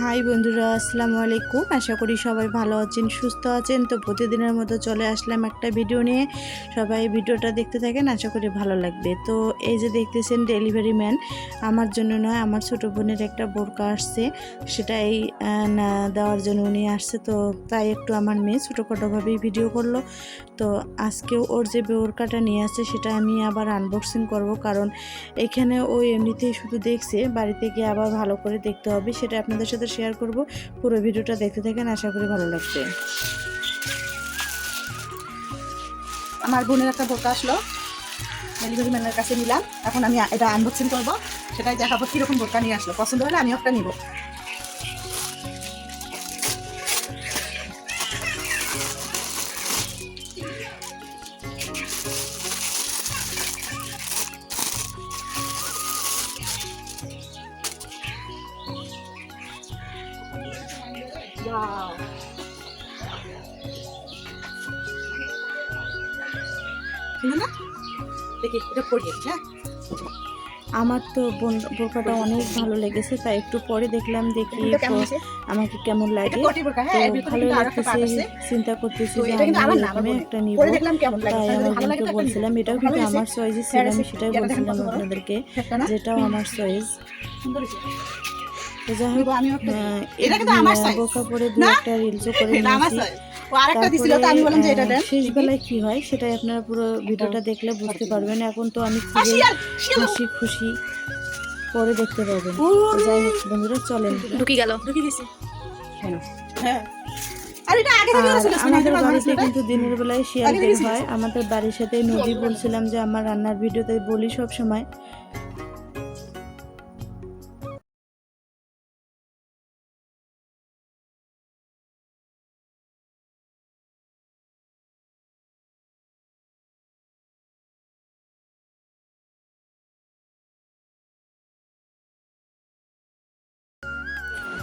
High বন্ধুরা, আসসালামু আলাইকুম। আশা করি সবাই ভালো আছেন, সুস্থ আছেন। তো প্রতিদিনের মতো চলে আসলাম একটা ভিডিও নিয়ে। সবাই ভিডিওটা দেখতে থাকেন, আশা করি ভালো লাগবে। তো এই যে দেখতেছেন ডেলিভারি ম্যান, আমার জন্য নয়, আমার ছোটো বোনের একটা বোরকা আসছে, সেটাই না দেওয়ার জন্য উনি আসছে। তো তাই একটু আমার মেয়ে ছোটোখাটোভাবেই ভিডিও করলো। তো আজকেও ওর যে বোরকাটা নিয়ে আসছে সেটা আমি আবার আনবক্সিং করব, কারণ এখানে ও এমনিতেই শুধু দেখছে, বাড়িতে গিয়ে আবার ভালো করে দেখতে হবে, সেটা আপনাদের সাথে শেয়ার করব। পুরো ভিডিওটা দেখতে থাকেন, আশা করি ভালো লাগবে। আমার বোনের একটা বোরকা আসলো, ডেলিভারি ম্যানের কাছে নিলাম। এখন আমি এটা আনবক্সিং করব, সেটাই দেখাবো কীরকম বোরকা নিয়ে আসলো। পছন্দ হলে আমি একটা নিব। দেখি এটা পড়িয়ে, হ্যাঁ। আমার তো বোরকাটা অনেক ভালো লেগেছে, তাই একটু পরে দেখলাম, দেখি আমাকে কেমন লাগে। তো ভালো লাগতেছে, চিন্তা করতেছি যে আমি এরকমই একটা নিব। তাই আমার বোনকে বলছিলাম, এটাও কিন্তু আমার চয়েসই ছিল, আমি সেটাই বলছিলাম আপনাদেরকে, যেটাও আমার চয়েস। তো যাই হোক, বোরকা পরে দু একটা রিলসও করে নিয়েছি। তারপরে শেষ বেলায় কি হয় সেটাই আপনারা পুরো ভিডিওটা দেখলে বুঝতে পারবেন। এখন তো আমি খুবই হাসি খুশি, পরে দেখতে পাবেন। যাই হোক বন্ধুরা, চলেন। আর আমাদের বাড়িতে কিন্তু দিনের বেলায় শিয়াল বের হয়। আমাদের বাড়ির সাথে নদী, বলছিলাম যে আমার রান্নার ভিডিওতে বলি সব সময়।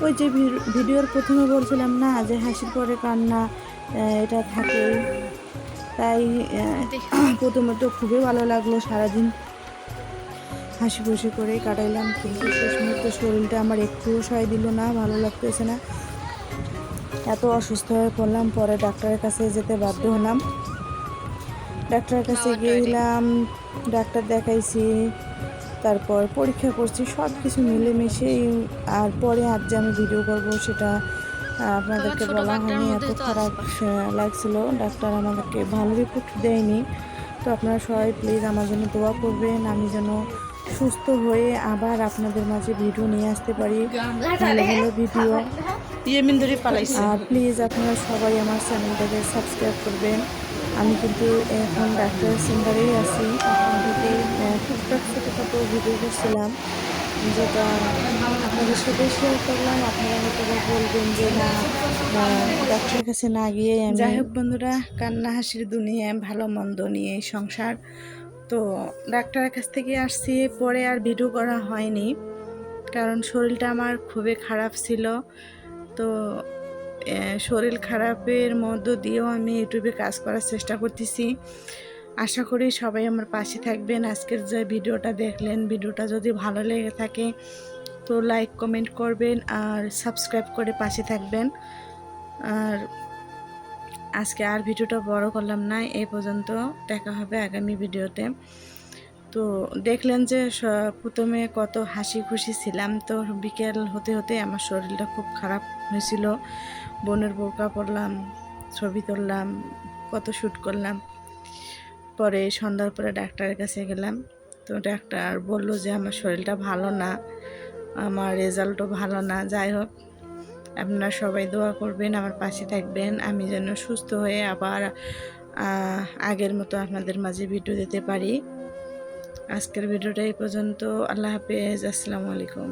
ওই যে ভিডিওর প্রথমে বলছিলাম না যে হাসির পরে কান্না, এটা থাকে। তাই প্রথমে তো খুবই ভালো লাগলো, সারাদিন হাসি খুশি করে কাটাইলাম। কিন্তু শেষ মুহূর্তে শরীরটা আমার একটুও সয় দিল না, ভালো লাগতেছে না, এত অসুস্থ হয়ে পড়লাম। পরে ডাক্তারের কাছে যেতে বাধ্য হলাম। ডাক্তারের কাছে গিয়েছিলাম, ডাক্তার দেখাইছি, তারপর পরীক্ষা করছি, সব কিছু মিলেমিশেই। আর পরে আজ যে আমি ভিডিও করব সেটা আপনাদেরকে বলা হয়নি, এত খারাপ লাগছিল। ডাক্তার আমাদেরকে ভালো রিপোর্ট দেয়নি। তো আপনারা সবাই প্লিজ আমার জন্য দোয়া করবেন, আমি যেন সুস্থ হয়ে আবার আপনাদের মাঝে ভিডিও নিয়ে আসতে পারি, ভালো ভালো ভিডিও। আর প্লিজ আপনারা সবাই আমার চ্যানেলটাকে সাবস্ক্রাইব করবেন। আমি কিন্তু এখন ডাক্তার চেম্বারেই আছি, আপনাদেরকে টুকটাক ছোটোখাটো ভিডিও করছিলাম, যেটা আপনাদের সাথে শেয়ার করলাম। আপনারা হয়তো বলবেন যে না, ডাক্তারের কাছে না গিয়ে আমি। যাই হোক বন্ধুরা, কান্না হাসির দুনিয়ায় ভালো মন্দ নিয়ে সংসার। তো ডাক্তারের কাছ থেকে আসছি, পরে আর ভিডিও করা হয়নি, কারণ শরীরটা আমার খুবই খারাপ ছিল। তো শরীর খারাপের মধ্য দিয়েও আমি ইউটিউবে কাজ করার চেষ্টা করতেছি। আশা করি সবাই আমার পাশে থাকবেন। আজকের যে ভিডিওটা দেখলেন, ভিডিওটা যদি ভালো লেগে থাকে তো লাইক কমেন্ট করবেন আর সাবস্ক্রাইব করে পাশে থাকবেন। আর আজকে আর ভিডিওটা বড় করলাম না, এই পর্যন্ত। দেখা হবে আগামী ভিডিওতে। তো দেখলেন যে প্রথমে কত হাসি খুশি ছিলাম, তো বিকেল হতে হতে আমার শরীরটা খুব খারাপ হয়েছিল। বোনের বোরকা পরলাম, ছবি তুললাম, কত শ্যুট করলাম। পরে সন্ধ্যার পরে ডাক্তারের কাছে গেলাম। তো ডাক্তার বললো যে আমার শরীরটা ভালো না, আমার রেজাল্টও ভালো না। যাই হোক, আপনারা সবাই দোয়া করবেন, আমার পাশে থাকবেন, আমি যেন সুস্থ হয়ে আবার আগের মতো আপনাদের মাঝে ভিডিও দিতে পারি। আজকের ভিডিওটা এই পর্যন্ত। আল্লাহ হাফেজ, আসসালামু আলাইকুম।